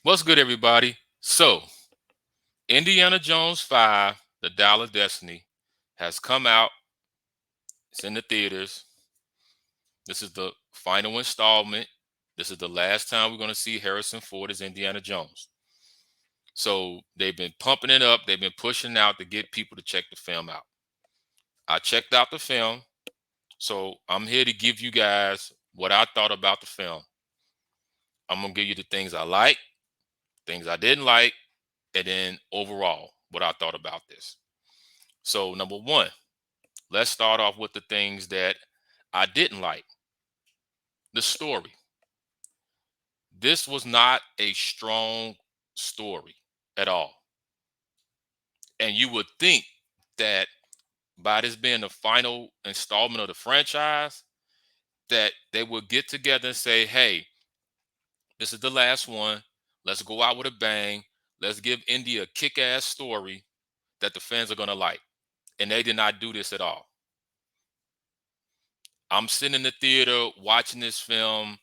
What's good, everybody? So, Indiana Jones 5, The Dial of Destiny, has come out. It's in the theaters. This is the final installment. This is the last time we're going to see Harrison Ford as Indiana Jones. So, they've been pumping it up. They've been pushing out to get people to check the film out. I checked out the film. So, I'm here to give you guys what I thought about the film. I'm going to give you the things I like, things I didn't like, and then overall, what I thought about this. So, number one, let's start off with the things that I didn't like. The story. This was not a strong story at all. And you would think that by this being the final installment of the franchise, that they would get together and say, hey, this is the last one. Let's go out with a bang. Let's give Indy a kick ass story that the fans are going to like. And they did not do this at all. I'm sitting in the theater watching this film,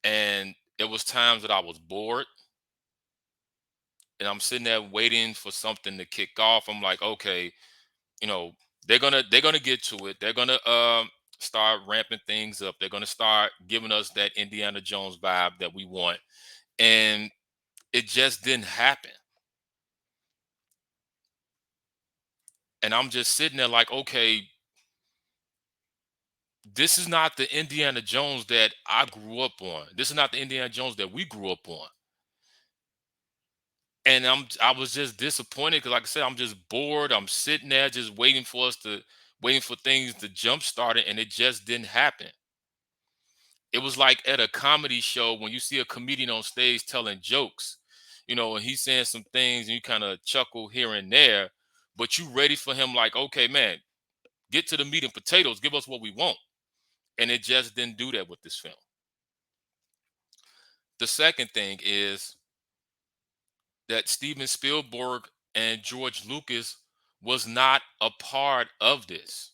and it was times that I was bored, and I'm sitting there waiting for something to kick off. I'm like, okay, you know, they're gonna get to it. They're gonna start ramping things up. They're gonna start giving us that Indiana Jones vibe that we want. And it just didn't happen. And I'm just sitting there like, okay, this is not the Indiana Jones that I grew up on. This is not the Indiana Jones that we grew up on. And I was just disappointed because, like I said, I'm just bored. I'm sitting there just waiting for things to jump start it, and it just didn't happen. It was like at a comedy show when you see a comedian on stage telling jokes, and he's saying some things and you kind of chuckle here and there, but you ready for him like, okay, man, get to the meat and potatoes, give us what we want. And it just didn't do that with this film. The second thing is that Steven Spielberg and George Lucas was not a part of this,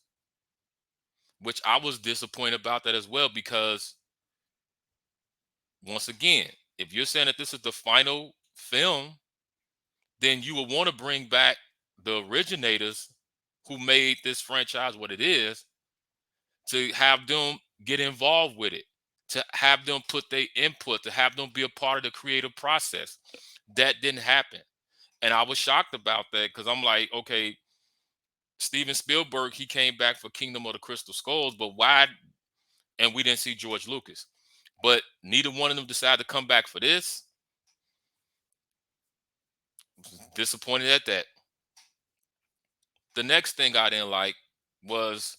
which I was disappointed about that as well. Because once again, if you're saying that this is the final film, then you would want to bring back the originators who made this franchise what it is, to have them get involved with it, to have them put their input, to have them be a part of the creative process. That didn't happen. And I was shocked about that because I'm like, okay, Steven Spielberg, he came back for Kingdom of the Crystal Skulls, but why? And we didn't see George Lucas. But neither one of them decided to come back for this. Disappointed at that. The next thing I didn't like was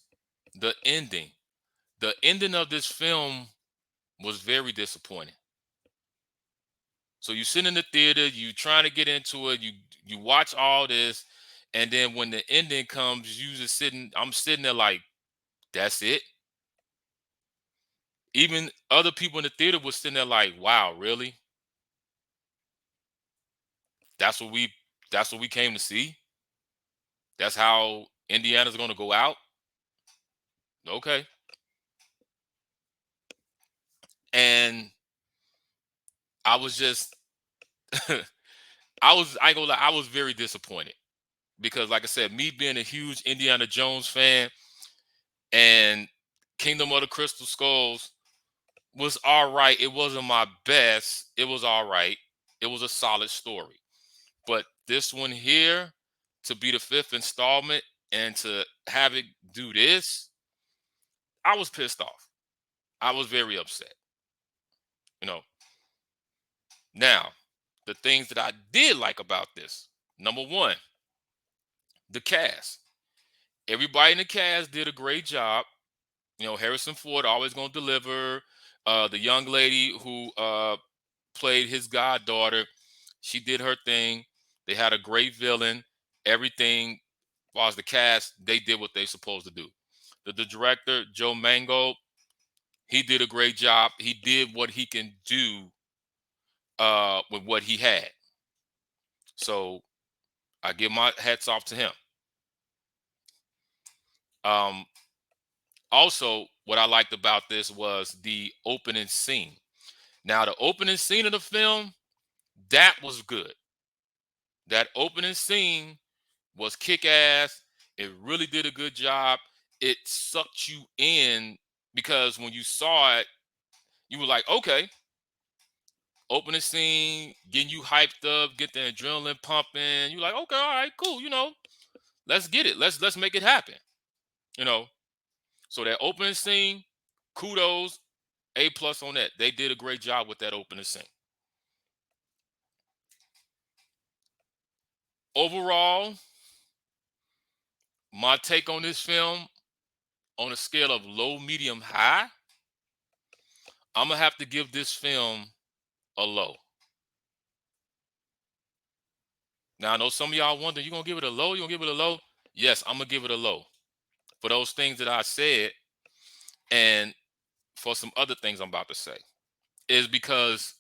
the ending. The ending of this film was very disappointing. So you sit in the theater, you trying to get into it, you watch all this, and then when the ending comes, I'm sitting there like, that's it. Even other people in the theater was sitting there like, wow, really? That's what we that's what we came to see. That's how Indiana's going to go out. Okay. And I was just I ain't gonna lie, I was very disappointed because, like I said, me being a huge Indiana Jones fan, and Kingdom of the Crystal Skulls was all right. It wasn't my best. It was all right. It was a solid story. But this one here, to be the fifth installment and to have it do this, I was pissed off. I was very upset. You know. Now, the things that I did like about this. Number one, the cast. Everybody in the cast did a great job. Harrison Ford always gonna deliver. The young lady who played his goddaughter, she did her thing. They had a great villain. Everything, as far as the cast, they did what they supposed to do. The director, Joe Mango, he did a great job. He did what he can do with what he had. So I give my hats off to him. Um, Also, what I liked about this was the opening scene. Now, the opening scene of the film, That was good. That opening scene was kick ass. It really did a good job. It sucked you in because when you saw it, you were like, okay, opening scene, getting you hyped up, get the adrenaline pumping. You're like, okay, all right, cool. Let's get it. Let's make it happen. You know. So that opening scene, kudos, A+ on that. They did a great job with that opening scene. Overall, my take on this film on a scale of low, medium, high, I'm gonna have to give this film a low. Now I know some of y'all wonder, you gonna give it a low? You gonna give it a low? Yes, I'm gonna give it a low for those things that I said, and for some other things I'm about to say. Is because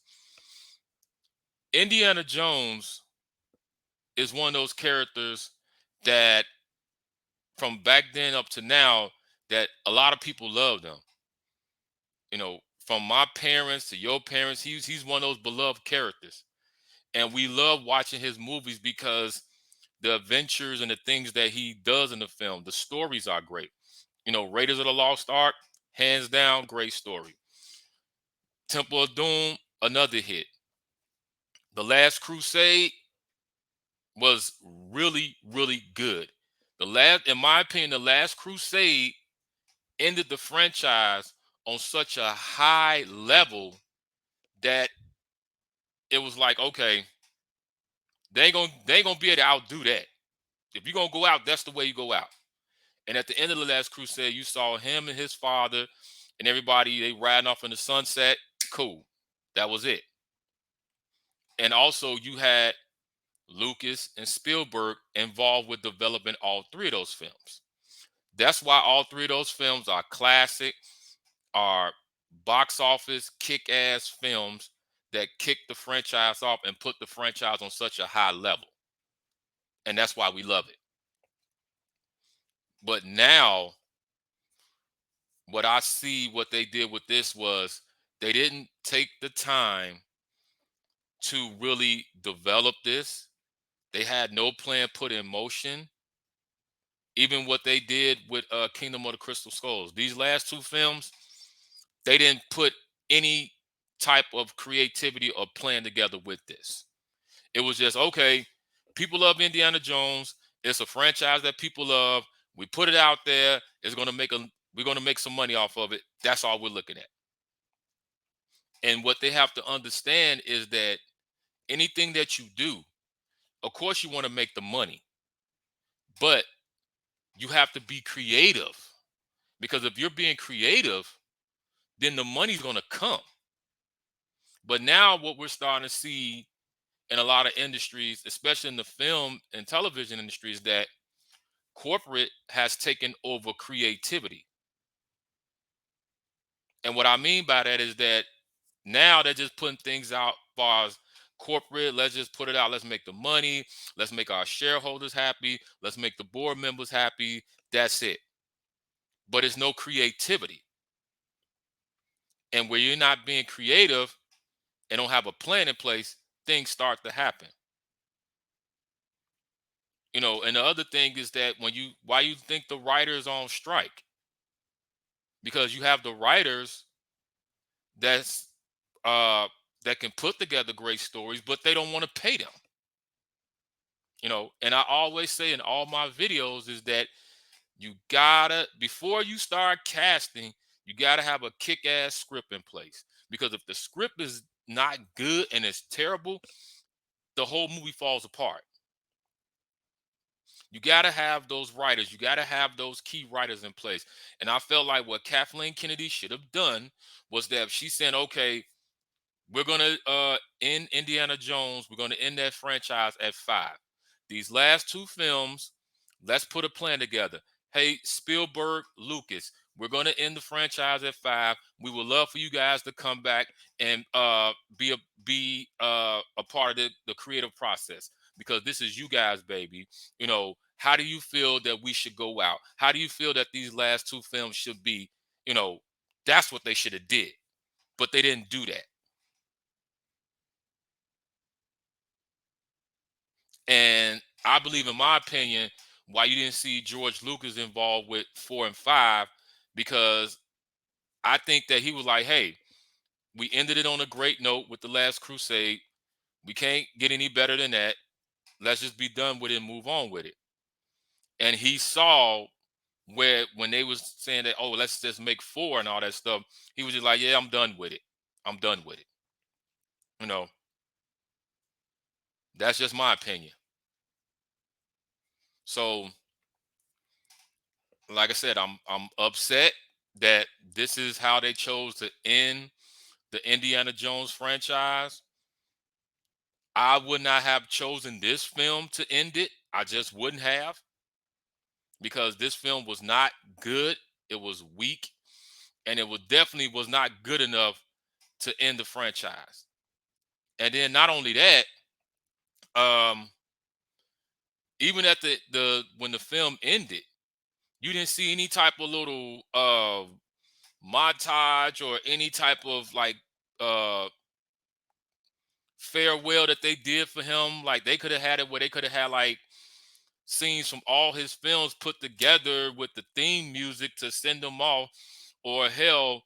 Indiana Jones is one of those characters that from back then up to now that a lot of people love them. From my parents to your parents, he's one of those beloved characters. And we love watching his movies because the adventures and the things that he does in the film, the stories are great. Raiders of the Lost Ark, hands down, great story. Temple of Doom, another hit. The Last Crusade was really, really good. In my opinion, The Last Crusade ended the franchise on such a high level that it was like, okay, they ain't gonna be able to outdo that. If you're gonna go out, that's the way you go out. And at the end of The Last Crusade, you saw him and his father and everybody, they riding off in the sunset. Cool. That was it. And also you had Lucas and Spielberg involved with developing all three of those films. That's why all three of those films are classic, are box office kick-ass films that kick the franchise off and put the franchise on such a high level. And that's why we love it. But now, what I see what they did with this was they didn't take the time to really develop this. They had no plan put in motion. Even what they did with Kingdom of the Crystal Skulls. These last two films, they didn't put any type of creativity or plan together with this. It was just, okay, people love Indiana Jones. It's a franchise that people love. We put it out there. We're gonna make some money off of it. That's all we're looking at. And what they have to understand is that anything that you do, of course you want to make the money, but you have to be creative. Because if you're being creative, then the money's gonna come. But now what we're starting to see in a lot of industries, especially in the film and television industry, is that corporate has taken over creativity. And what I mean by that is that now they're just putting things out as far as corporate. Let's just put it out. Let's make the money. Let's make our shareholders happy. Let's make the board members happy. That's it. But it's no creativity. And where you're not being creative and don't have a plan in place, things start to happen. And the other thing is that why you think the writers on strike? Because you have the writers that's uh that can put together great stories, but they don't want to pay them. And I always say in all my videos is that you gotta, before you start casting, you gotta have a kick-ass script in place. Because if the script is not good and it's terrible, the whole movie falls apart. You got to have those writers. You got to have those key writers in place. And I felt like what Kathleen Kennedy should have done was that she said, okay, we're going to end Indiana Jones. We're going to end that franchise at 5. These last two films, let's put a plan together. Hey, Spielberg, Lucas, we're going to end the franchise at 5. We would love for you guys to come back and be a part of the creative process, because this is you guys, baby. How do you feel that we should go out? How do you feel that these last two films should be? That's what they should have did, but they didn't do that. And I believe, in my opinion, why you didn't see George Lucas involved with 4 and 5, because I think that he was like, hey, we ended it on a great note with The Last Crusade. We can't get any better than that. Let's just be done with it and move on with it. And he saw where, when they was saying that, oh, let's just make 4 and all that stuff, he was just like, yeah, I'm done with it. I'm done with it. You know, that's just my opinion. So, like I said, I'm upset that this is how they chose to end the Indiana Jones franchise. I would not have chosen this film to end it. I just wouldn't have, because this film was not good. It was weak, and it was definitely was not good enough to end the franchise. And then not only that, um, even at the when the film ended, you didn't see any type of little montage or any type of like uh farewell that they did for him. Like, they could have had it where they could have had like scenes from all his films put together with the theme music to send them off. Or hell,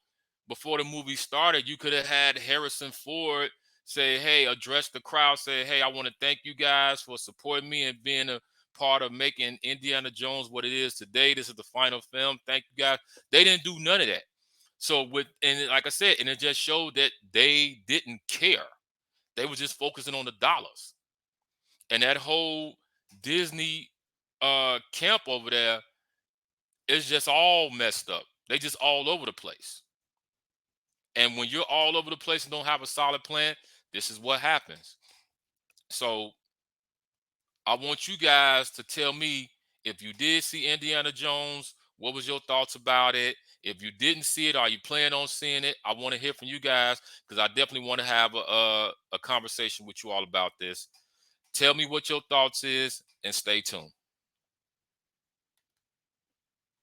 before the movie started, you could have had Harrison Ford say, hey, address the crowd, say, hey, I want to thank you guys for supporting me and being a part of making Indiana Jones what it is today. This is the final film. Thank you guys. They didn't do none of that. So and like I said, and it just showed that they didn't care. They were just focusing on the dollars. And that whole Disney camp over there is just all messed up. They just all over the place. And when you're all over the place and don't have a solid plan, this is what happens. So I want you guys to tell me, if you did see Indiana Jones, what was your thoughts about it? If you didn't see it, are you planning on seeing it? I want to hear from you guys, because I definitely want to have a conversation with you all about this. Tell me what your thoughts is, and stay tuned.